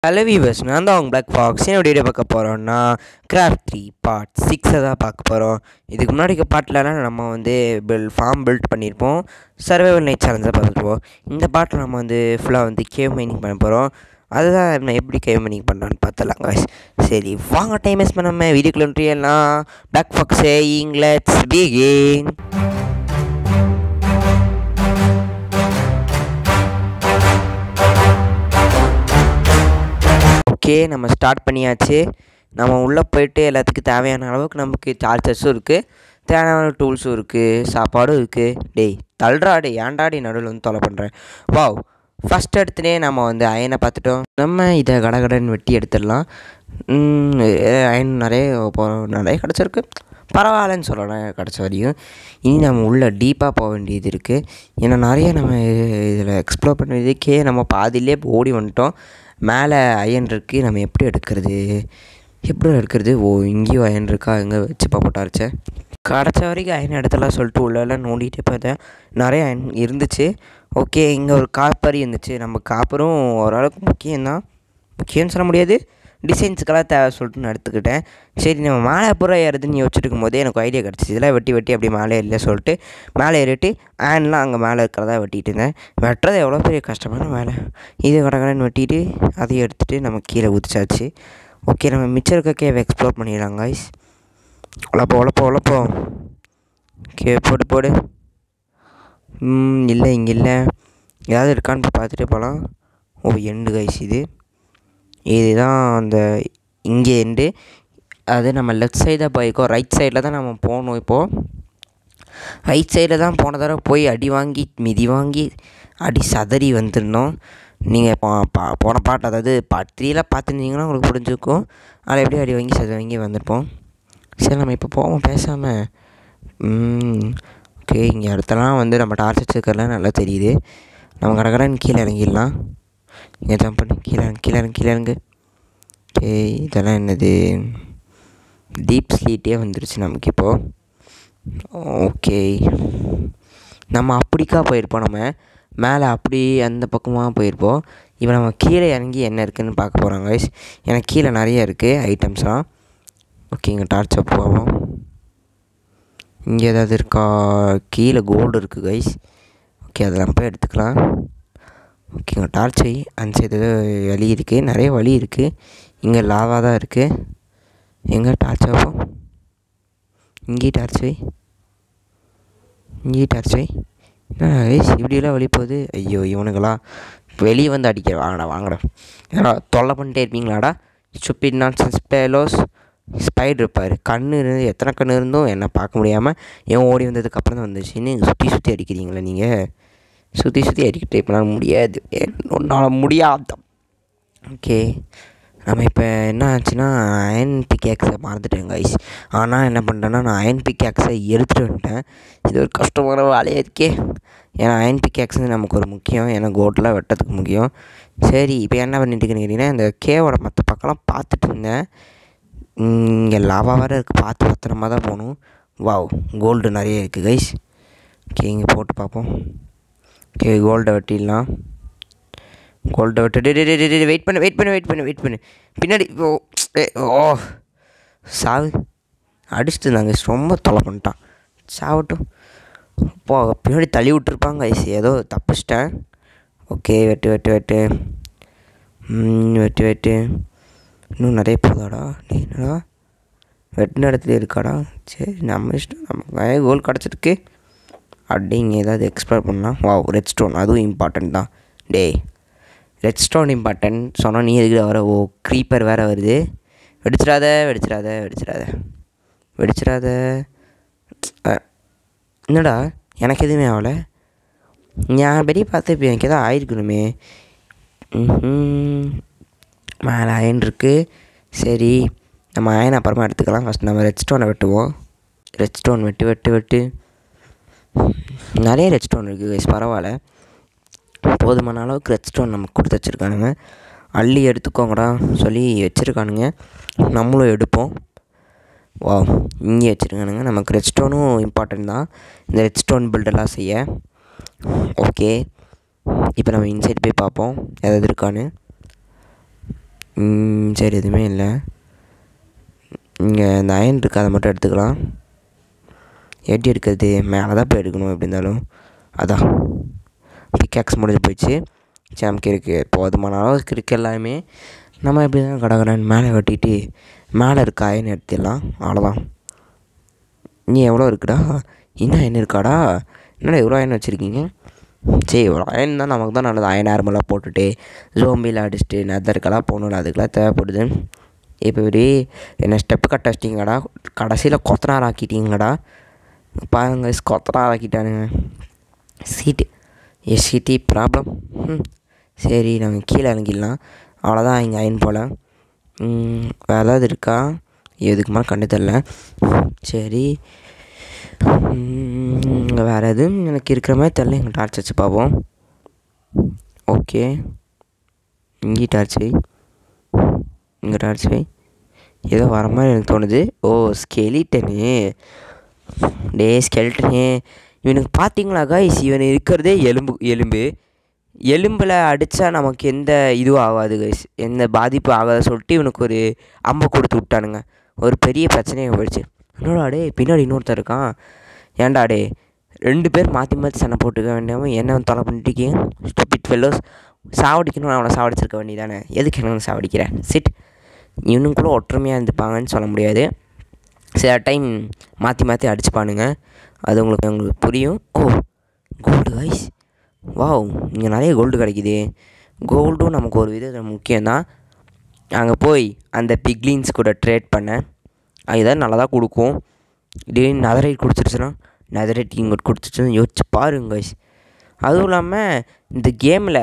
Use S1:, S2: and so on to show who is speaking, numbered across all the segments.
S1: Hello viewers, நான் தான் உங்கள் பிளாக் ஃபாக்ஸ். என்ன வீடியோ பார்க்க போகிறோன்னா கிராஃப்ட் 3 பார்ட் 6 தான் பார்க்க போகிறோம். இதுக்கு முன்னாடி பாட்டிலலாம் நம்ம ஃபார்ம் பில்ட் பண்ணியிருப்போம், சர்வைவல் நைட் சேலஞ்சாக பார்த்துருப்போம். இந்த பாட்டில் நம்ம ஃபுல்லாக கேவ் மைனிங் பண்ண போகிறோம். அதுதான் நான் எப்படி கேவ் மைனிங் பண்ணுறான்னு பார்த்துலாம் guys. சரி வாங்க, டைம் வேஸ்ட் பண்ணாமல் வீடியோக்குள்ள எல்லாம் black fox saying let's begin. Okay, நம்ம ஸ்டார்ட் பண்ணியாச்சு. நம்ம உள்ளே போய்ட்டு எல்லாத்துக்கும் தேவையான அளவுக்கு நமக்கு சார்ஜர்ஸும் இருக்குது, தேவையான டூல்ஸும் இருக்குது, சாப்பாடும் இருக்குது. டேய் தள்ளுறாடி, ஏன்டாடி நடுவில் தொலை பண்ணுறேன். வாவ், ஃபஸ்ட் எடுத்துனே நம்ம அயனை பார்த்துட்டோம். நம்ம இதை கடகடன்னு வெட்டி எடுத்துடலாம். அயன் நிறைய கிடச்சிருக்கு, பரவாயில்லன்னு சொல்லலாம் கிடச்ச வரையும். இனி நம்ம உள்ளே டீப்பாக போக வேண்டியது இருக்குது. ஏன்னா நிறைய நம்ம இதில் எக்ஸ்ப்ளோர் பண்ணுறதுக்கே நம்ம பாதியிலே ஓடி வந்துட்டோம். மேலே அயன் இருக்குது, நம்ம எப்படி எடுக்கிறது? ஓ, இங்கேயும் அயன் இருக்கா? எங்கே வச்சு போட்டாருச்சே. கிடச்ச வரைக்கும் அயன் இடத்துல சொல்லிட்டு உள்ளெல்லாம் நோண்டிகிட்டே பார்த்தேன், நிறைய அயன் இருந்துச்சு. ஓகே, இங்கே ஒரு காப்பர் இருந்துச்சு. நம்ம காப்பரும் ஓரளவுக்கு முக்கியம்னு சொல்ல முடியாது, டிசைன்ஸுக்கெல்லாம் தேவை சொல்லிட்டு நான் எடுத்துக்கிட்டேன். சரி, நம்ம மேலே பூரா ஏறுதுன்னு யோசிச்சுட்டு இருக்கும்போதே எனக்கு ஐடியா கிடச்சிச்சு. இதெல்லாம் வெட்டி அப்படியே மேலே ஏறல சொல்லிட்டு மேலே ஏறிட்டு ஆன்லாம் அங்கே மேலே இருக்கிறதா வெட்டிகிட்டு இருந்தேன். வெட்டுறது எவ்வளோ பெரிய கஷ்டமான வேலை. இது கடகடன்னு வெட்டிட்டு அதையும் எடுத்துகிட்டு நம்ம கீழே ஊற்றிச்சாச்சு. ஓகே, நம்ம மிச்சம் இருக்க கேவை எக்ஸ்ப்ளோர் பண்ணிடலாம் காய்ஸ். உழப்போ. ஓகே, போடு. இல்லை, இங்கே இல்லை, ஏதாவது இருக்கான்னு பார்த்துட்டு போகலாம். ஓ, எண்டு காய்ஸ், இதுதான் இங்கே எண்டு. அது நம்ம லெஃப்ட் சைடாக போயிருக்கோம், ரைட் சைடில் தான் நம்ம போகணும். இப்போது ரைட் சைடில் தான் போன தடவை போய் மிதி வாங்கி அடி சதறி வந்துருந்தோம். நீங்கள் போன பாட்டு, அதாவது பார்ட் 3 பார்த்துருந்தீங்கன்னா உங்களுக்கு புரிஞ்சுக்கும். அதில் எப்படி அடி வாங்கி சதறி வாங்கி வந்திருப்போம். சரி, நம்ம இப்போ போவோம் பேசாமல். ஓகே, இங்கே இடத்தெல்லாம் நம்ம டார்ச் வச்சுருக்கலாம் நல்லா தெரியுது. நம்ம கடற்கரைன்னு கீழே இறங்கிடலாம். இங்கே ஜம்ப் பண்ணி கீழே இறங்கு. ஓகே, இதெல்லாம் என்னது? டீப் ஸ்லீட்டே வந்துருச்சு நமக்கு இப்போது. ஓகே, நம்ம அப்படிக்கா போயிருப்போம். நம்ம மேலே அப்படி அந்த பக்கமாக போயிருப்போம். இப்போ நம்ம கீழே இறங்கி என்ன இருக்குதுன்னு பார்க்க போகிறோம் கைஸ். எனக்கு கீழே நிறைய இருக்குது ஐட்டம்ஸ்லாம். ஓகே, இங்கே டார்ச் போவோம். இங்கே ஏதாவது இருக்கா? கீழே கோல்டு இருக்குது கைஸ். ஓகே, அதெல்லாம் போய் எடுத்துக்கலாம். ஓகே, இங்கே டார்ச் வை. அந்த சைடு வழி இருக்குது, நிறைய வழி இருக்குது. இங்கே லாவாக தான் இருக்குது. எங்கே டார்ச் ஆகும்? இங்கேயும் டார்ச் வை. என்ன கைஸ் இப்படியெல்லாம் வழி போகுது? ஐயோ, இவனுங்களா வெளியே அடிக்க வாங்கடா. ஏன்னா தொல்லை பண்ணிட்டே இருப்பீங்களாடா. Stupid nonsense fellows. ஸ்பைடர் இருப்பார், எத்தனை கண் இருந்தும் என்ன பார்க்க முடியாமல் ஏன் ஓடி வந்ததுக்கப்புறம் தான் வந்துச்சுன்னு சுற்றி அடிக்கிறீங்களா நீங்கள்? சுற்றி அடிக்கிட்டு இப்போ முடியாது, ஒன்றால் முடியாது. ஓகே, நம்ம இப்போ என்ன ஆச்சுன்னா அயன் பிக்கேக்ஸை மறந்துட்டேன் கைஸ். ஆனால் என்ன பண்ணிட்டேன்னா நான் அயன் பிக்கேக்ஸை எடுத்துகிட்டு வந்துட்டேன். இது ஒரு கஷ்டமான வேலையாக இருக்கே. ஏன்னா அயன் பிக்கேக்ஸ் நமக்கு ஒரு முக்கியம், ஏன்னா கோட்டெலாம் வெட்டத்துக்கு முக்கியம். சரி, இப்போ என்ன பண்ணிட்டு கேட்டிங்கன்னா இந்த கேவோட மற்ற பக்கம்லாம் பார்த்துட்டு இருந்தேன். இங்கே லாவா வேறு இருக்குது, பார்த்து பத்திரமா தான் போகணும். வாவ், கோல்டு நிறைய இருக்குது கைஸ். ஓகே, இங்கே போட்டு பார்ப்போம். ஓகே, கோல்டை வெட்டிடலாம். வெயிட் பண்ணு பின்னாடி. ஓ சாவு, அடிச்சுட்டு இருந்தாங்க, ரொம்ப தொலை பண்ணிட்டான். சாவட்டும், இப்போ பின்னாடி தள்ளி விட்டுருப்பாங்க ஐஸ், ஏதோ தப்பிச்சிட்டேன். ஓகே, வெட்டு. இன்னும் நிறைய போதாடா. என்னடா வெட்டின இடத்துல இருக்காடா. சரி, நம்ம இஷ்டம், நமக்கு கோல் கிடச்சிருக்கு. அப்படிங்க ஏதாவது எக்ஸ்ப்ளோர் பண்ணலாம். ரெட் ஸ்டோன், அதுவும் இம்பார்ட்டண்ட் தான். ரெட் ஸ்டோன் இம்பார்ட்டன்ட் சொன்னால் நீ எதுக்கிட்ட வர? ஓ, க்ரீப்பர் வேறு வருது. வெடிச்சிடாத. என்னடா எனக்கு எதுவுமே ஆகலை. நான் பெரிய பார்த்து இப்போ எனக்கு எதாவது ஆயிருக்கணுமே. மேலே அயன் இருக்குது. சரி, நம்ம அயன் அப்புறமா எடுத்துக்கலாம். ஃபஸ்ட் நம்ம ரெட் ஸ்டோனை வெட்டுவோம். ரெட் ஸ்டோன் வெட்டு. நிறைய ரெட் ஸ்டோன் இருக்குது கைஸ், பரவாயில்ல. போதுமான அளவுக்கு ரெட் ஸ்டோன் நமக்கு கொடுத்து வச்சுருக்கானுங்க. அள்ளி எடுத்துக்கோங்கடா சொல்லி வச்சுருக்கானுங்க, நம்மளும் எடுப்போம். வா, இங்கே வச்சுருக்கானுங்க. நமக்கு ரெட் ஸ்டோனும் இம்பார்ட்டன்ட் தான், இந்த ரெட் ஸ்டோன் பில்டெல்லாம் செய்ய. ஓகே, இப்போ நம்ம இன்சைட் போய் பார்ப்போம் ஏதாவது இருக்கான்னு. சரி எதுவுமே இல்லை. இங்கே இந்த அயன் இருக்குது, அதை மட்டும் எடுத்துக்கலாம். எப்படி எடுக்கிறது? மேலே தான் போய் எடுக்கணும் எப்படி இருந்தாலும். அதான் பிக்காக்ஸ் முடிஞ்சு போயிடுச்சு. சரி நமக்கு இருக்குது, போதுமான அளவுக்கு இருக்குது எல்லாமே. நம்ம எப்படி தான் கடகடன்னு மேலே வெட்டிட்டு மேலே இருக்க அயன் எடுத்துடலாம், அவ்வளோதான். நீ எவ்வளோ இருக்குடா? இன்னும் அயன் இருக்காடா? என்னடா எவ்வளோ அயன் வச்சுருக்கீங்க? சரி இவ்வளோ அயன் தான் நமக்கு தான் நல்லது. அயன் ஆர்மெல்லாம் போட்டுட்டு ஜோம்பியில் அடிச்சுட்டு நெதருக்கெல்லாம் போகணும்ல, அதுக்கெல்லாம் தேவைப்படுது. இப்போ இப்படி என்ன ஸ்டெப்பு கட்ட வச்சிட்டிங்கடா, கடைசியில் கொத்தனார் ஆக்கிட்டீங்கடா. பாருங்க கொத்தனார் ஆக்கிட்டானுங்க. சீட்டு சீட்டி ப்ராப்ளம். சரி நாங்கள் கீழே இறங்கிடலாம், அவ்வளோதான். இங்கே அயன் போல் வேறு ஏதாவது இருக்கா? எதுக்கு மேலே கண்டு தரல. சரி இங்கே வேறு எதுவும் எனக்கு இருக்கிற மாதிரி தெரில. எங்கள் டார்ச் வச்சு பார்ப்போம். ஓகே இங்கே டார்ச் வை, இங்கே டார்ச் வை. ஏதோ வர மாதிரி எனக்கு தோணுது. ஓ ஸ்கெலிட்டனு, டே ஸ்கெலிட்டனு. இவனுக்கு பார்த்தீங்களா கைஸ், இவன் இருக்கிறதே எலும்பில் அடித்தா நமக்கு எந்த இதுவும் ஆகாது கைஸ், எந்த பாதிப்பு ஆகாத சொல்லிட்டு இவனுக்கு ஒரு அம்பை கொடுத்து விட்டானுங்க. ஒரு பெரிய பிரச்சனையாக போயிடுச்சு. என்னடா டே பின்னாடி இன்னொருத்தர் இருக்கான். ஏன்டா டே 2 பேர் மாற்றி மாற்றி சண்டை போட்டுக்க வேண்டியாமல் என்ன தொலை பண்ணிட்டுருக்கீங்க? Stupid fellows. சாவடிக்கணும், அவனை சாவடிச்சிருக்க வேண்டியதானே, எதுக்கு என்ன சாவடிக்கிறேன்? சிட். இவனும் கூட ஒற்றுமையாக இருந்துப்பாங்கன்னு சொல்ல முடியாது. சில டைம் மாற்றி மாற்றி அடிச்சுப்பானுங்க, அது உங்களுக்கு புரியும். ஓ கோல்டு கைஸ், வாவ் இங்கே நிறைய கோல்டு கிடைக்கிது. கோல்டும் நமக்கு ஒரு விதத்தில் முக்கியம்தான். அங்கே போய் அந்த பிக்லின்ஸ் கூட ட்ரேட் பண்ணேன், அதுதான் நல்லா தான் கொடுக்கும். திடீர்னு நெதரைட் கொடுத்துருச்சுன்னா, நெதரைட் இங்கோட் கொடுத்துருச்சுன்னு யோசிச்சு பாருங்க கைஸ். அதுவும் இல்லாமல் இந்த கேமில்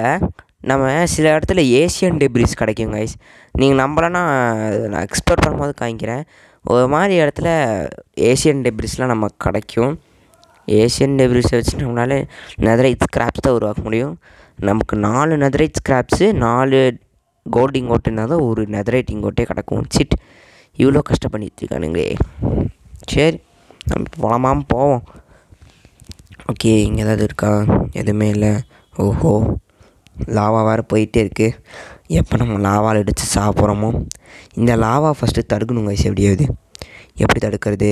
S1: நம்ம சில இடத்துல ஏசியன் டெப்ரிஸ் கிடைக்கும் கைஸ். நீங்கள் நம்பலன்னா நான் எக்ஸ்ப்ளோர் பண்ணும்போது காமிக்கிறேன். ஒரு மாதிரி இடத்துல ஏசியன் டெப்ரிஸ்லாம் நமக்கு கிடைக்கும். ஏசியன் டெப்ரிஸை வச்சு நம்மளால நெதரைட் ஸ்க்ராப்ஸ் தான் உருவாக்க முடியும். நமக்கு 4 நெதரைட் ஸ்க்ராப்ஸு 4 கோல்டு இங்கோட்டுன்னா தான் ஒரு நெதரைட் இங்கோட்டே கிடக்கும். சிட் இவ்வளோ கஷ்டப்பட்டு இருக்கானுங்களே. சரி நம்ம போகலாமாம் போவோம். ஓகே இங்கே ஏதாவது இருக்கா? எதுவுமே இல்லை. ஓஹோ லாவா வேறு போயிட்டே இருக்குது. எப்போ நம்ம லாவாவில் அடித்து சாப்பிட்றோமோ. இந்த லாவா ஃபஸ்ட்டு தடுக்கணும் கைஸ். எப்படி தடுக்கிறது?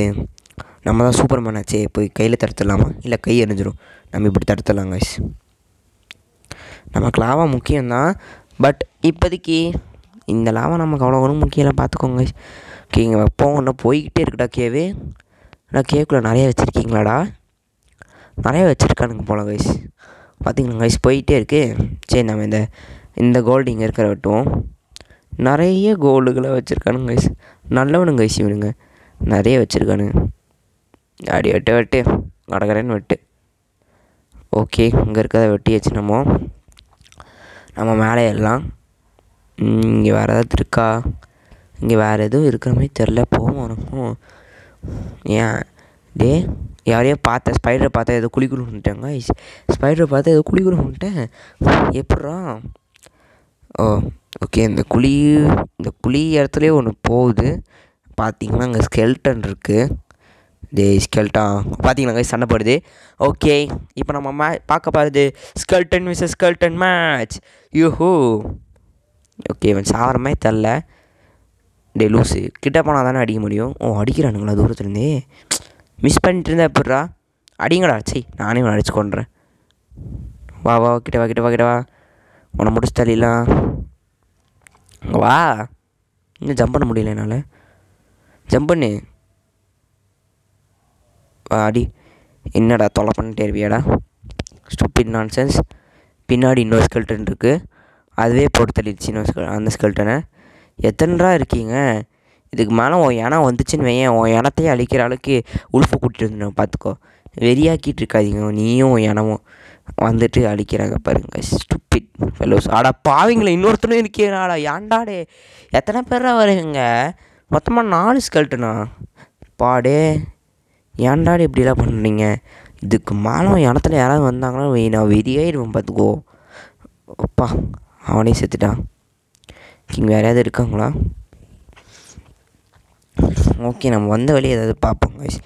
S1: நம்ம தான் சூப்பர்மேன் ஆச்சே, போய் கையில் தடுத்துடலாமா? இல்லை கை எரிஞ்சிடும். நம்ம இப்படி தடுத்துடலாம் கைஸ். நமக்கு லாவா முக்கியம்தான், பட் இப்போதைக்கு இந்த லாவா நமக்கு அவ்வளோ ஒன்றும் முக்கியம் இல்லை, பார்த்துக்கோங்க கைஸ். ஓகே இங்கே வைப்போம். ஒன்று போய்கிட்டே இருக்குடா கேவு. ஆனால் கேவுக்குள்ளே நிறைய வச்சுருக்கீங்களாடா? நிறைய வச்சுருக்கானுங்க போல கைஸ். பார்த்திங்களா கைஸ் போயிட்டே இருக்குது. சரி நம்ம இந்த கோல்டு இங்கே இருக்கிற வெட்டுவோம். நிறைய கோல்டுகளை வச்சுருக்கானுங்க கைஸ். நல்லவனுங்க கைஸ் இவனுங்க, நிறைய வச்சுருக்கானுங்க. அடி வெட்டு கடகரன்னு வெட்டு. ஓகே இங்கே இருக்கிறத வெட்டி வச்சு நம்ம மேலே ஏறலாம். இங்கே வேறு ஏதாவது இருக்கா? இங்கே வேறு எதுவும் இருக்கிற மாதிரி தெரில. போவோம் உனக்கும். ஏன் டே யாரையோ பார்த்தேன், ஸ்பைடரை பார்த்தா ஏதோ குளிக்கணுன்ட்டாங்க. ஸ்பைடரை பார்த்தா ஏதோ குளிக்கணுன்ட்டேன். எப்பட்றா? ஓ ஓகே இந்த குழி இடத்துலையே ஒன்று போகுது. பார்த்தீங்கன்னா அங்கே ஸ்கெல்டன் இருக்குது. டே ஸ்கெல்டா பார்த்தீங்களா கைஸ் சண்டை போடுது. ஓகே இப்போ நம்ம பார்க்க பாருது skeleton versus skeleton match. Yoohoo. Okay இவன் சாகிற மாதிரி தெரில. டே லூஸு கிட்ட போனால் தானே அடிக்க முடியும். ஓ அடிக்கிறானுங்களா தூரத்துலேருந்தே? மிஸ் பண்ணிட்டு இருந்தா எப்பட்றா? அடிங்கடா. சரி நானே இவனை அடிச்சு கொண்டுறேன். வா கிட்ட வா. உன்னை முடிச்சு தள்ளிடலாம். வா. இன்னும் ஜம்ப் பண்ண முடியல என்னால். ஜம்ப் பண்ணு. அடி. என்னடா தொலை பண்ணிட்டே இருப்பியாடா? Stupid nonsense. பின்னாடி இன்னொரு ஸ்கெல்டன் இருக்குது, அதுவே போட்டு தள்ளிடுச்சு அந்த ஸ்கெல்டனை. எத்தனைரா இருக்கீங்க? இதுக்கு மேலே உன் இனம் வந்துச்சுன்னு வையன், உன் இனத்தையே அழிக்கிற அளவுக்கு உல்ஃபை கூட்டிகிட்டு வந்துடும் பார்த்துக்கோ. வெறியாக்கிட்டு இருக்காதிங்க நீயும் உன் இனமும். வந்துட்டு அழிக்கிறாங்க பாருங்க ஸ்டூபிட் ஃபெல்லோஸ். ஆடா பாவிங்களே இன்னொருத்தனும் இருக்கேனாடா? ஏன்டாடே எத்தனை பேரா வருவீங்க? மொத்தமாக 4 ஸ்கெல்டனா? பாடே ஏன்டாடி இப்படிலாம் பண்ணுறீங்க? இதுக்கு மேலே இடத்துல யாராவது வந்தாங்கன்னா நான் வெறியாயிருவேன் பார்த்துக்கோ. அப்பா அவனே செத்துட்டான். இங்கே வேறு ஏதாவது இருக்காங்களா? ஓகே நம்ம வந்த வழி ஏதாவது பார்ப்போம் கைஸ்.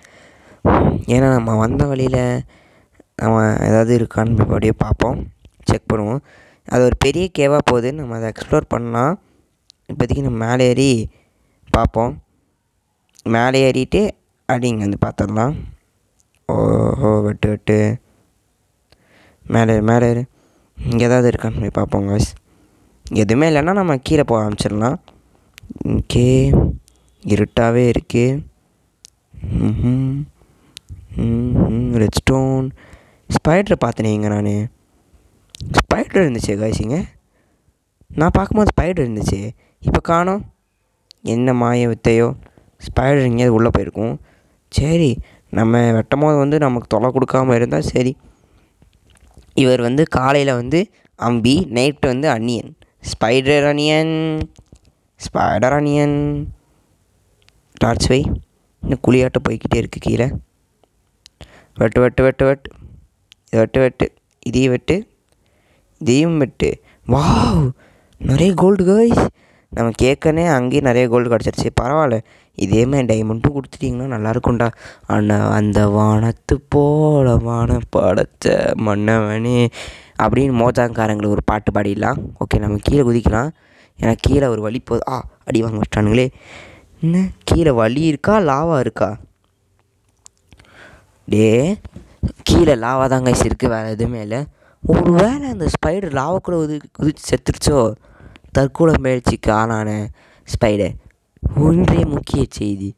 S1: ஏன்னா நம்ம வந்த வழியில் நம்ம ஏதாவது இருக்கான்னு அப்படியே பார்ப்போம், செக் பண்ணுவோம். அது ஒரு பெரிய கேவாக போகுது, நம்ம அதை எக்ஸ்ப்ளோர் பண்ணலாம். இப்போதைக்கு நம்ம மேலே ஏறி பார்ப்போம். மேலே ஏறிட்டு இங்கே வந்து பார்த்துடலாம். ஓஹோ வெட்டு மேலே ஏறு. இங்கே ஏதாவது இருக்கான்னு போய் பார்ப்போம் காய்ஸ். எதுவுமே இல்லைன்னா நம்ம கீழே போக ஆரம்பிச்சிடலாம். ஓகே, இருட்டாகவே இருக்குது. ரெட் ஸ்டோன் ஸ்பைடரை பார்த்தேனேங்க. நான் ஸ்பைடர் இருந்துச்சு காய்ஸிங்க. நான் பார்க்கும்போது ஸ்பைடர் இருந்துச்சு, இப்போ காணோம். என்ன மாய வித்தையோ, ஸ்பைடர் எங்கேயாவது உள்ளே போயிருக்கும். சரி, நம்ம வெட்டும் போது வந்து நமக்கு தொலை கொடுக்காமல் இருந்தால் சரி. இவர் வந்து காலையில் வந்து அம்பி, நைட்டு வந்து அனியன். ஸ்பைடர் அனியன் டார்ச் வை. இன்னும் குழியாட்ட போய்கிட்டே இருக்குது கீழே. வெட்டு இதையும் வெட்டு. வாவ், நிறைய கோல்டு காய்ஸ். நம்ம கேட்கனே அங்கேயும் நிறைய கோல்டு கிடச்சிருச்சு. பரவாயில்ல, இதேமாதிரி டைமண்ட்டும் கொடுத்துட்டிங்கன்னா நல்லாயிருக்கும்டா. ஆனால் அந்த வானத்து போல வானம் படைச்ச மன்னவனே அப்படின்னு மோஜாங்காரங்களுக்கு ஒரு பாட்டு பாடிடலாம். ஓகே, நம்ம கீழே குதிக்கலாம். ஏன்னா கீழே ஒரு வழி போகுது. அடி வாங்க வச்சிட்டானுங்களே. என்ன கீழே வழி இருக்கா லாவா இருக்கா? கீழே லாவா தான் கைஸ் இருக்குது, வேறு எதுவுமே இல்லை. ஒரு வேளை அந்த ஸ்பைடர் லாவாக்குள்ளே குதிச்சு செத்துருச்சோ? தற்கொலை முயற்சிக்கு ஆளான ஸ்பைடர். ஒன்றே முக்கிய செய்தி,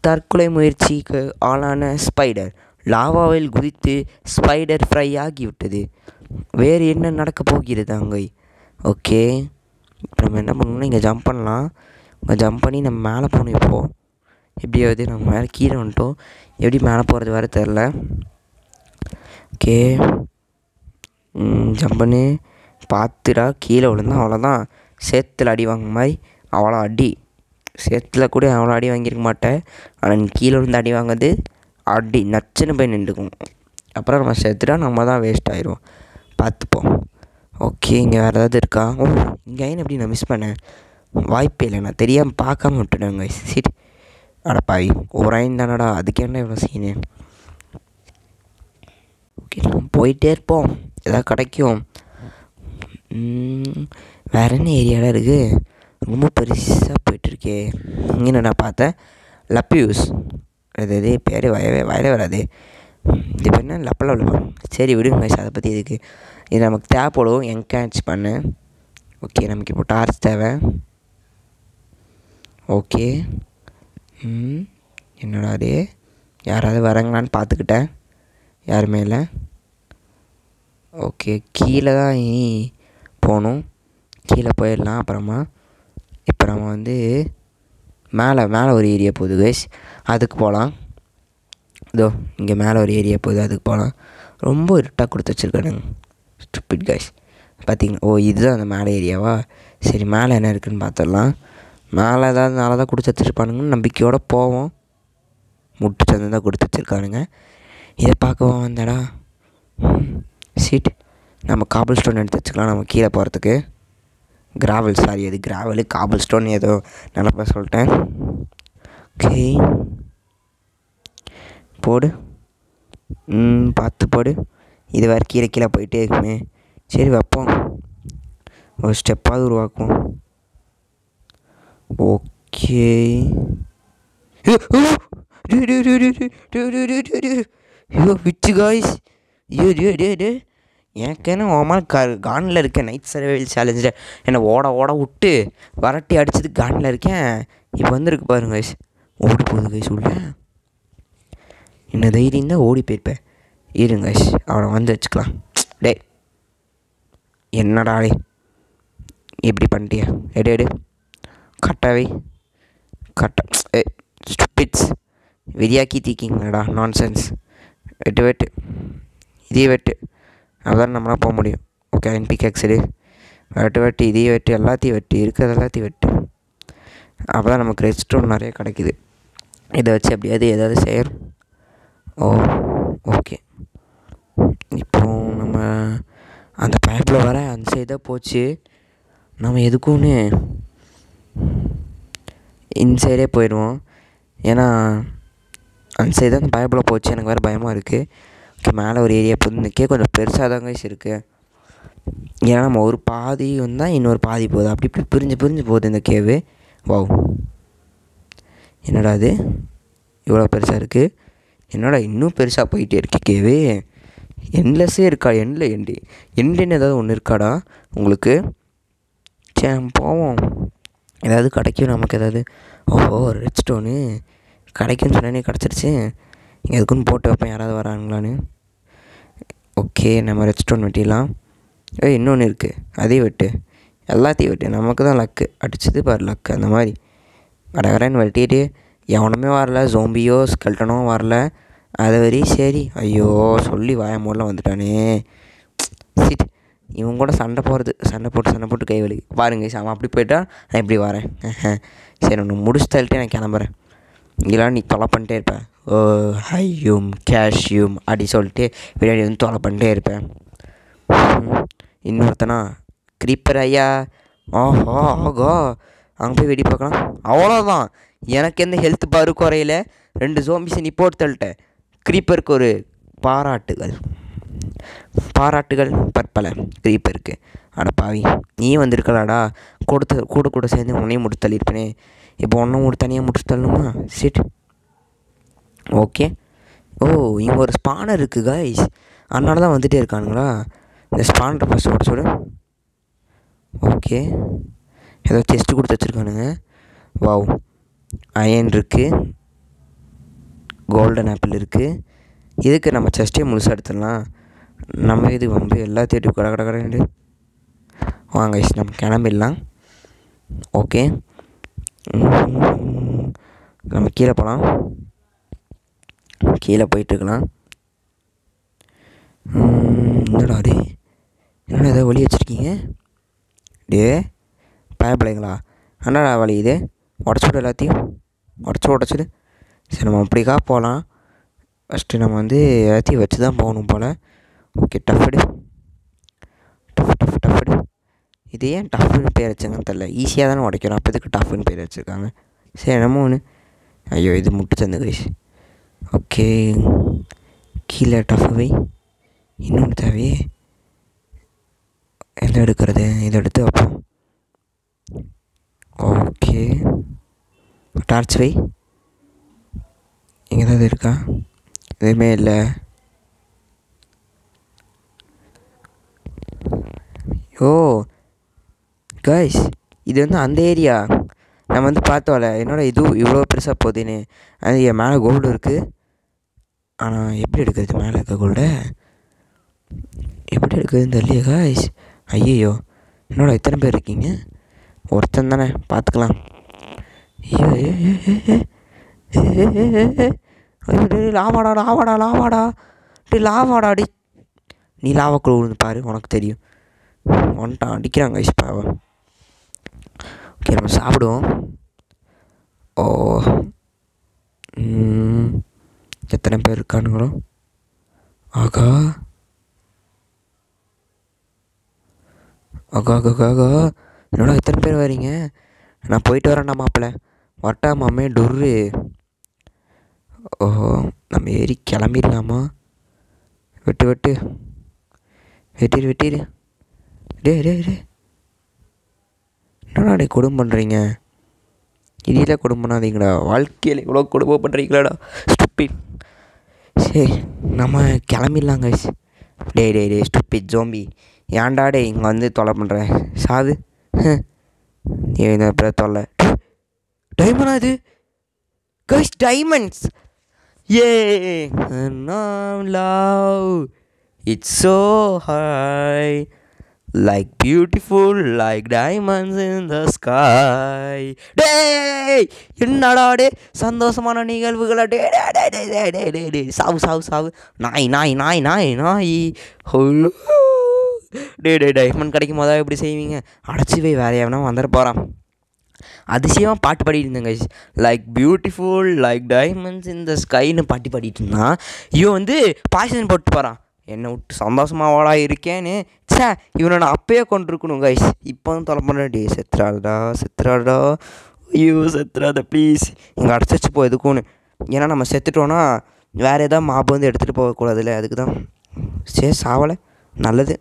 S1: தற்கொலை முயற்சிக்கு ஆளான ஸ்பைடர் லாவாவில் குதித்து ஸ்பைடர் ஃப்ரை ஆகிவிட்டது. வேறு என்ன நடக்கப் போகிறது அங்கே? ஓகே, இப்போ நம்ம என்ன பண்ணணும்னா இங்கே ஜம்ப் பண்ணலாம். இங்கே ஜம்ப் பண்ணி நம்ம மேலே போகணும். இப்போது எப்படியாவது நம்ம மேலே கீழே வந்துட்டோம். எப்படி மேலே போகிறது வேறு தெரில. ஓகே, ஜம்ப் பண்ணி பார்த்துடா. கீழே விழுந்தா அவ்வளோதான். சேத்துல அடி வாங்க மாதிரி அவ்வளோ அடி. சேத்துல கூட அவ்வளோ அடி வாங்கியிருக்க மாட்டேன். ஆனால் நீ கீழே விழுந்து அடி வாங்குறது அடி நச்சுன்னு போய் நின்றுக்கும். அப்புறம் நம்ம சேர்த்துட்டா நம்ம தான் வேஸ்ட் ஆயிடுவோம். பார்த்துப்போம். ஓகே, இங்கே வேறு ஏதாவது இருக்கா? இங்கே எப்படி நான் மிஸ் பண்ணேன்? வாய்ப்பே இல்லை, நான் தெரியாமல் பார்க்காம விட்டுட்டேங்க. சரி, அடப்பாவி, ஒரு ஐன் தானடா, அதுக்கு என்ன இவ்வளோ சீனு? ஓகே, நம்ம போயிட்டே இருப்போம், எதாவது கிடைக்கும். வேறு என்ன ஏரியாவில் இருக்குது? ரொம்ப பெருசாக போயிட்டுருக்கே. இங்கே நான் பார்த்தேன் லப்பியூஸ். அது பேர் வயலே வராது. இது பேர் என்ன? லப்பலாம். சரி விடுங்க கைஸ், அதை பற்றி எதுக்கு. இது நமக்கு தேவைப்படும் என்கேட்ச் பண்ண. ஓகே, நமக்கு இப்போ டார்ச் தேவை. ஓகே, என்னடா அது? யாராவது வராங்களான்னு பார்த்துக்கிட்டேன், யாருமே இல்லை. ஓகே, கீழே தான் போகணும். கீழே போயிடலாம் அப்புறமா. இப்போ நம்ம வந்து மேலே ஒரு ஏரியா போகுது கைஸ், அதுக்கு போகலாம். இதோ இங்கே மேலே ஒரு ஏரியா போகுது, அதுக்கு போகலாம். ரொம்ப இருட்டாக கொடுத்து வச்சுருக்கானுங்க, ஸ்டூபிட் கைஸ். பார்த்தீங்களா? இதுதான் அந்த மேலே ஏரியாவா? சரி, மேலே என்ன இருக்குதுன்னு பார்த்துடலாம். மேலே ஏதாவது நாளாக தான் கொடுத்து வச்சுருப்பானுங்கன்னு நம்பிக்கையோடு போவோம். முட்டு சந்து தான் கொடுத்து வச்சுருக்கானுங்க. இதை பார்க்கவும் வந்தடா. சீட், நம்ம காபிள் ஸ்டோன் எடுத்து வச்சுக்கலாம் நம்ம கீழே போகிறதுக்கு. கிராவல், சாரி, அது கிராவலு, காபிள் ஸ்டோன் ஏதோ நல்லப்பா சொல்லிட்டேன். ஓகே, போடு, பார்த்து போடு. இது வேறு கீழே போயிட்டே இருக்குமே. சரி, வைப்போம், ஒரு ஸ்டெப்பாவது உருவாக்குவோம். ஓகே, விச்சு காய்ஸ். எனக்கேன்னா ஓமா கானில் இருக்கேன். நைட் சர்வைவல் சேலஞ்சில் என்னை ஓட விட்டு வரட்டி அடிச்சது கானில் இருக்கேன். இப்போ வந்துருக்கு பாருங்க கைஸ், ஓடி போகுது கைஸ் உள்ள. என்ன தைரியம் தான் ஓடி போயிருப்பேன். இருங்க கைஸ், அவனை வந்து வச்சுக்கலாம். டே என்னடா எப்படி பண்ணிட்டியா? எடு கட்டாவை கட்ட ஸ்டூபிட்ஸ், வெறியாக்கி தீக்கிங்கடா, நான்சென்ஸ். வெட்டு இதே வெட்டு, அதான் நம்மளால் போக முடியும். ஓகே, என்பிகேக்ஸ் எடு, வெட்டு இதையும் வெட்டு, எல்லாத்தையும் வெட்டு, இருக்கிறது எல்லாத்தையும் வெட்டு. அப்போ தான் நமக்கு ரெட் ஸ்டோன் நிறைய கிடைக்குது. இதை வச்சு எப்படியாவது ஏதாவது செய்யணும். ஓகே, இப்போது நம்ம அந்த பைப்பில் வர அந்த சைடாக போச்சு. நம்ம எதுக்குன்னு இன்சைடே போயிடுவோம். ஏன்னா அந்த சைடு தான் அந்த பைப்பில் போச்சு. எனக்கு வேறு பயமாக இருக்குது. ஓகே, மேலே ஒரு ஏரியா போகுது. இன்றைக்கே கொஞ்சம் பெருசாக தான் கைஸ் இருக்குது. ஏன்னா நம்ம ஒரு பாதி வந்தால் இன்னொரு பாதி போகுது, அப்படி இப்படி பிரிஞ்சு போகுது இந்த கேவு. வாவ், என்னடா அது இவ்வளோ பெருசாக இருக்குது, என்னடா இன்னும் பெருசாக போயிட்டே இருக்கு கேவு. எண்ட்லெஸ்ஸே இருக்கா, எண்ட்லன்னு ஏதாவது ஒன்று இருக்காடா உங்களுக்கு? சே போவோம், ஏதாவது கிடைக்கும் நமக்கு ஏதாவது. ஓஹோ, ரெட் ஸ்டோனு கிடைக்குன்னு சொன்னே கிடச்சிருச்சு. இங்கே எதுக்குன்னு போட்டு வைப்பேன் யாராவது வராங்களான்னு. ஓகே, நம்ம ரெட் ஸ்டோன் வெட்டிடலாம். இன்னொன்று இருக்குது, அதையும் வெட்டு, எல்லாத்தையும் வெட்டு. நமக்கு தான் லக்கு அடிச்சது பாரு, லக்கு அந்த மாதிரி கடகரன்னு வெட்டிட்டு. எவனுமே வரல, ஜோம்பியோ ஸ்கெல்டனோ வரல அது வரி. சரி, ஐயோ சொல்லி வாயமூடலாம் வந்துட்டானே. சிட், இவன் கூட சண்டை போட்டு கை வலி பாருங்க. அவன் அப்படி போயிட்டா நான் இப்படி வரேன். சரி, ஒன்று முடிச்சு தள்ளிட்டு நான் கிளம்புறேன். இங்கெல்லாம் நீ தொலை பண்ணிட்டே இருப்பேன். ஓ ஹையூம் கேஷ்யூம் அப்படி சொல்லிட்டு பின்னாடி வந்து தொலை பண்ணிட்டே இருப்பேன். இன்னொருத்தனா க்ரீப்பர் ஐயா. ஓஹோ ஆகோ, அங்கே போய் வெடி பார்க்கலாம். அவ்வளோதான், எனக்கு எந்த ஹெல்த் பாரு குறையில. 2 ஜோம்பிஸை நீ போட்டு தள்ளிட்டேன். க்ரீப்பருக்கு ஒரு பாராட்டுகள் பற்பல க்ரீப்பருக்கு. அட பாவி, நீ வந்திருக்கலாடா, கூட சேர்ந்து உன்னையும் முடிச்சு தள்ளியிருப்பேனே. இப்போ ஒன்றும் ஒரு தனியாக முடிச்சு தள்ளணுமா? சிட். ஓகே. ஓ, இங்கே ஒரு ஸ்பானர் இருக்குது காய்ஸ், அதனால தான் வந்துகிட்டே இருக்கானுங்களா. இந்த ஸ்பானரை ஃபஸ்ட் ஓட சொல்லு. ஓகே, ஏதோ செஸ்ட்டு கொடுத்து வச்சுருக்கானுங்க. வாவ், அயன் இருக்குது, கோல்டன் ஆப்பிள் இருக்குது. இதுக்கு நம்ம செஸ்ட்டே முழுசாக எடுத்துடலாம். நம்ம இது வந்து எல்லாத்தையும் கடை வாங்க நம்ம கிளம்பிடலாம். ஓகே, நம்ம கீழே போகலாம். கீழே போயிட்டுருக்கலாம். என்னடா டே, என்னடா ஏதாவது வழி வச்சுருக்கீங்க டே பயப்பிள்ளைங்களா? என்னடா வழி இது? உடச்சுடு, எல்லாத்தையும் உடச்சிடு. சரி, நம்ம அப்படிக்கா போகலாம். ஃபஸ்ட்டு நம்ம வந்து எல்லாத்தையும் வச்சு தான் போகணும் போல். Okay, tufted. இது ஏன் டஃப்னு பேர் வச்சாங்கன்னு தெரில. ஈஸியாக தானே உடைக்கிறோம், அப்போ இதுக்கு டஃப்னு பேர் வச்சுருக்காங்க. சரி, என்னமோ ஒன்று. ஐயோ, இது முட்டு சந்து கைஸ். ஓகே, கீழே டஃப்வை இன்னொன்று தேவையே. எதை எடுக்கிறது? இதை எடுத்து அப்போ ஓகே, டார்ச் வை. இங்கே ஏதாவது இருக்கா? எதுவுமே இல்லை. ஓ கைஸ், இது வந்து அந்த ஏரியா நம்ம வந்து பார்த்தோம்ல. என்னோட இது இவ்வளோ பெருசாக போகுதுன்னு. அது என் மேலே கோல்டு இருக்குது. ஆனால் எப்படி எடுக்கிறது மேலே இருக்க கோல்டை? எப்படி எடுக்கிறதுன்னு தெரியலையே கைஸ். ஐயோ, என்னோட எத்தனை பேர் இருக்கீங்க? ஒருத்தன் தானே, பார்த்துக்கலாம். ஐயோ லாவாடா லாவாடா. நீ லாவாக்குள்ள விழுந்து பாரு, உனக்கு தெரியும். வந்துட்டான், அடிக்கிறாங்க கைஸ் பாவம். ஓகே, நம்ம சாப்பிடுவோம். ஓ, எத்தனை பேர் இருக்கானுங்களோ? ஆகா, என்னோட எத்தனை பேர் வரீங்க? நான் போயிட்டு வரேன்டா மாப்பிள்ள, வரட்டா மாமே டொரு. ஓஹோ, நம்ம ஏறி கிளம்பிடலாமா? வெட்டிரு. டே என்னடா டே கொடுமை பண்ணுறீங்க? இதெல்லாம் கொடுமை பண்ணாதீங்கடா, வாழ்க்கையில் இவ்வளோ கொடுமை பண்ணுறீங்களாடா ஸ்டூபிட். சரி, நம்ம கிளம்பிடலாம் கைஸ். டே ஸ்டூபிட் ஜோம்பி, ஏன்டா டே இங்கே வந்து தொலை பண்ணுறேன்? சாது அப்புறம் தொல்லை. டைமண்டா இது guys, diamonds. A love it's so high, like beautiful like diamonds in the sky. டேய் என்னடா டே சந்தோஷமான நிகழ்வுகளா? டே சாவு நாய். டே டைமண்ட் கிடைக்கும் போதா எப்படி செய்வீங்க? அடைச்சி போய் வேற எவனா வந்துட போகிறான். அதிசயமாக பாட்டு பாடிட்டு இருந்தேங்க. லைக் பியூட்டிஃபுல் லைக் டைமண்ட்ஸ் இன் த ஸ்கைன்னு பாடிட்டு இருந்தான். இவன் வந்து பாய்சன் போட்டு போகிறான். என்னை விட்டு சந்தோஷமாவாடா இருக்கேன்னு. சே, இவனை நான் அப்பயே கொண்டிருக்கணும் கைஸ். இப்போ வந்து தொலை பண்ண. டே செத்துறாடா. ஐயோ செத்துறாத ப்ளீஸ். இங்கே அடைச்சி வச்சு போ எதுக்கும்னு. ஏன்னா நம்ம செத்துட்டோன்னா வேறு ஏதாவது மாப்பு வந்து எடுத்துகிட்டு போகக்கூடாதுல்ல, அதுக்கு தான். சரி, சாவலை. நல்லது.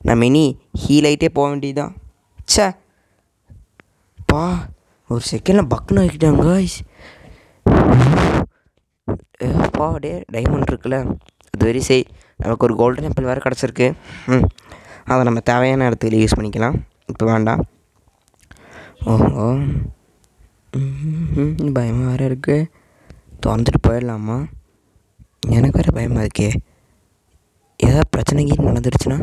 S1: நான் மினி ஹீலைட்டே போக வேண்டியதுதான். ச்சே பா, ஒரு செகண்டில் பக்குன்னு ஆக்கிட்டாங்க காய்ஸ். ஏப்பா டே டைமண்ட் இருக்குல்ல, அது வரை செய். நமக்கு ஒரு கோல்டன் ஆப்பிள் வேறு கிடச்சிருக்கு. அதை நம்ம தேவையான இடத்துல யூஸ் பண்ணிக்கலாம். இப்போ வேண்டாம். ஓஹோ, பயமாக வேறு இருக்குது. திறந்துட்டு போயிடலாமா? எனக்கு வேறு பயமாக இருக்கே. ஏதாவது பிரச்சனைக்கு நடந்துருச்சுன்னா,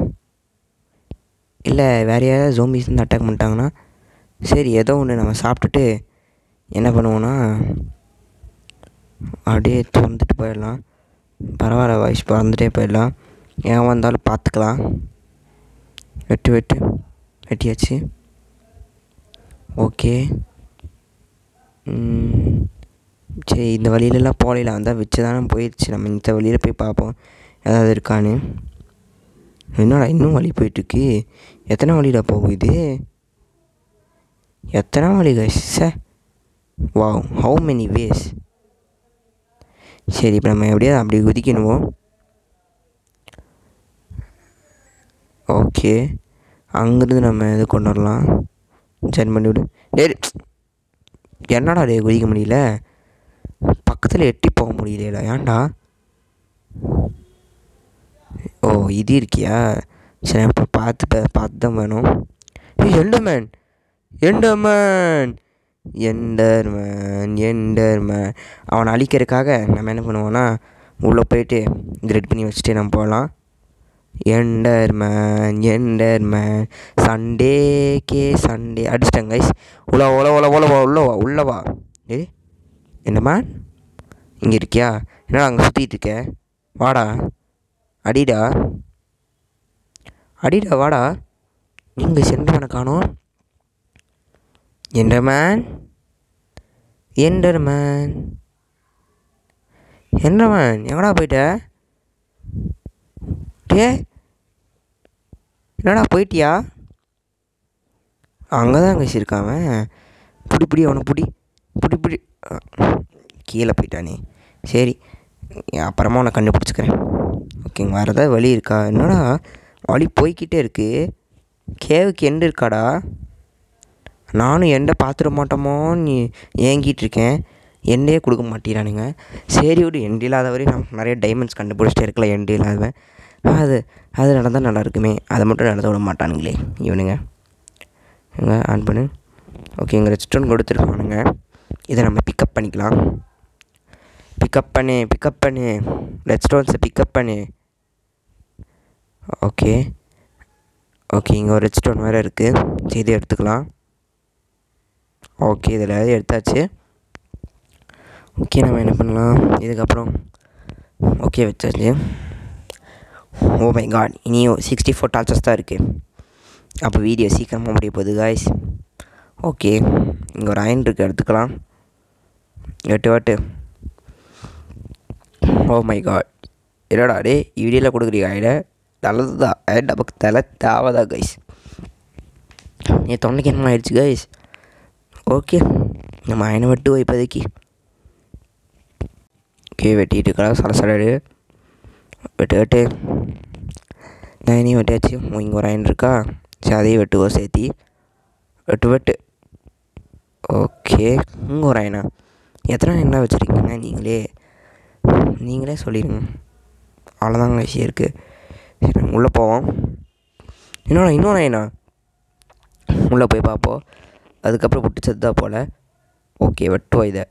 S1: இல்லை வேறு யாராவது ஜோம்பிஸ் வந்து அட்டாக் பண்ணிட்டாங்கன்னா, சரி ஏதோ ஒன்று நம்ம சாப்பிட்டுட்டு என்ன பண்ணுவோன்னா அப்படியே திறந்துட்டு போயிடலாம். பரவாயில்ல வாய்ஸ், பறந்துட்டே போயிடலாம். ஏன் வந்தாலும் பார்த்துக்கலாம். வெட்டியாச்சு. ஓகே, சரி இந்த வழியிலலாம் போகலாம். அந்த வச்சு தானே போயிடுச்சு. நம்ம இந்த வழியில் போய் பார்ப்போம் ஏதாவது இருக்கான்னு. என்னடா இன்னும் வழி போயிட்டுருக்கு? எத்தனை வழியில் போகும் இது? எத்தனை வழி guys? Wow, how many ways. சரி இப்போ நம்ம எப்படியாவது அப்படி குதிக்கணுமோ? ஓகே, அங்கேருந்து நம்ம இது கொண்டு வரலாம். சரி பண்ணி விடு. டே என்னடா டே குதிக்க முடியல? பக்கத்தில் எட்டி போக முடியல. ஏன்டா? ஓ இது இருக்கியா? சரி இப்போ பார்த்து தான் வேணும். எண்டர்மேன் அவனை அழிக்கிறதுக்காக நம்ம என்ன பண்ணுவோன்னா, உள்ளே போயிட்டு இது ரெடி பண்ணி வச்சுட்டு நம்ம போகலாம். எண்டர்மேன் சண்டே அடிச்சிட்டேன் கைஸ். உள்ளவா என்ன மேன் இங்கே இருக்கியா? என்னடா அங்கே சுற்றிட்டு இருக்க? வாடா, அடிடா வாடா. இங்கே சென்றவனை காணோம். எண்டர்மேன் எங்கடா போயிட்ட? டே என்னடா போயிட்டியா? அங்கே தான் கழிச்சிருக்கான். பிடி அவனை பிடி. கீழே போயிட்டானே. சரி அப்புறமா அவனை கண்டுபிடிச்சிக்கிறேன். ஓகேங்க, வேறு ஏதாவது வழி இருக்கா? என்னடா வழி போய்கிட்டே இருக்குது. கேவுக்கு எண்டு இருக்காடா? நானும் எண்டை பார்த்துட மாட்டோமோன்னு ஏங்கிட்டு இருக்கேன். எண்டையே கொடுக்க மாட்டேறானுங்க. சரி விடு, எண்டு இல்லாத வரையும் நான் நிறைய டைமண்ட்ஸ் கண்டுபிடிச்சிட்டே இருக்கலாம். எண்டு இல்லாதவன் அது நடந்தால் நல்லா இருக்குமே. அதை மட்டும் நடத்த விட மாட்டானுங்களே இவனுங்க. எங்கே ஆன் பண்ணு. ஓகே, இங்கே ரெஸ்டோன் கொடுத்துருக்கானுங்க. இதை நம்ம பிக்கப் பண்ணிக்கலாம். பிக்கப் பண்ணு ரெஸ்டோன்ஸை பிக்கப் பண்ணு. ஓகே, இங்கே ஒரு ரெஸ்டோன் வேறு இருக்குது. சரி இதை எடுத்துக்கலாம். ஓகே, இதில் எடுத்தாச்சு. ஓகே, நம்ம என்ன பண்ணலாம் இதுக்கப்புறம்? ஓகே வச்சாச்சு. ஓ மை காட், இனியும் 64 டார்ச்சர்ஸ் தான் இருக்குது. அப்போ வீடியோ சீக்கிரமாக முடிய போகுது காய்ஸ். ஓகே, இங்கே ஒரு அயன் இருக்குது, எடுத்துக்கலாம். வெட்டு. ஓ மை காட், என்னடா டே வீடியோவில் கொடுக்குறீங்க அயனை? நல்லது தான், அயன் நமக்கு தலை தேவைதா கைஸ். என் தொண்டைக்கு என்ன ஆயிடுச்சு கைஸ். ஓகே, நம்ம அயனை வெட்டுவோம் இப்போதைக்கு. ஓகே, வெட்டிட்டு இருக்கலாம். சலசலடு வெட்டு. நான் இனியும் வெட்டியாச்சு. இங்கே ஒரு அயன் இருக்கா? சரி அதையும் வெட்டுவோம் சேர்த்தி. வெட்டு. ஓகே, இங்கே ஒரு அயனா? எத்தனை அயனா வச்சுருக்கீங்க நீங்களே சொல்லிடுங்க. அவ்வளோதாங்க விஷயம் இருக்குது. சரி நம்ம உள்ளே போவோம். இன்னொரு அயனா? உள்ளே போய் பார்ப்போம். அதுக்கப்புறம் விட்டு தான் போல். ஓகே, வெட்டுவோம். இதை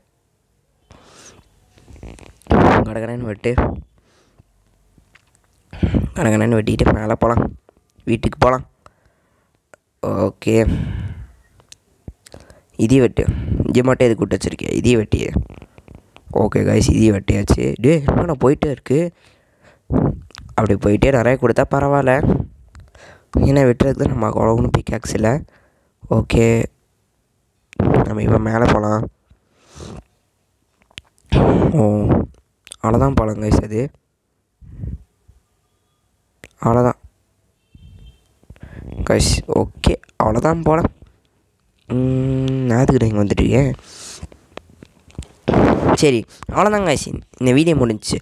S1: கடகடன்னு வெட்டிட்டு மேலே போகலாம், வீட்டுக்கு போகலாம். ஓகே, இதையும் வெட்டு. இது மட்டும் எதுக்கு விட்டு வச்சுருக்கேன்? இதையும் வெட்டியே. ஓகே கைஸ், இதையும் வெட்டியாச்சு. என்னடா போயிட்டே இருக்குது. அப்படி போயிட்டே நிறைய கொடுத்தா பரவாயில்ல. ஏன்னா வெட்டுறதுக்கு தான் நம்ம ஒன்றும் பிக்காக்ஸ் இல்லை. ஓகே, நம்ம இப்போ மேலே போகலாம். ஓ அவ்வளோதான் போகலாம் கைஸ். அது அவ்வளோதான் கைஸ். ஓகே, அவ்வளோதான் போகலாம். நேரத்துக்கிட்ட இங்கே வந்துட்டுருக்கேன். சரி அவ்வளோதாங்க கைஸ், இந்த வீடியோ முடிஞ்சிச்சு.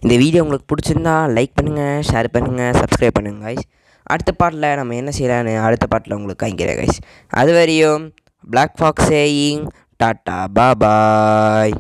S1: இந்த வீடியோ உங்களுக்கு பிடிச்சிருந்தா லைக் பண்ணுங்கள், ஷேர் பண்ணுங்கள், சப்ஸ்கிரைப் பண்ணுங்கள் கைஸ். அடுத்த பாட்டில் நம்ம என்ன செய்யலான்னு அடுத்த பாட்டில் உங்களுக்கு காய்க்கிறேன் கைஸ். அது வரையும் பிளாக் ஃபாக்ஸ் சேயிங் டாட்டா பாபாய்.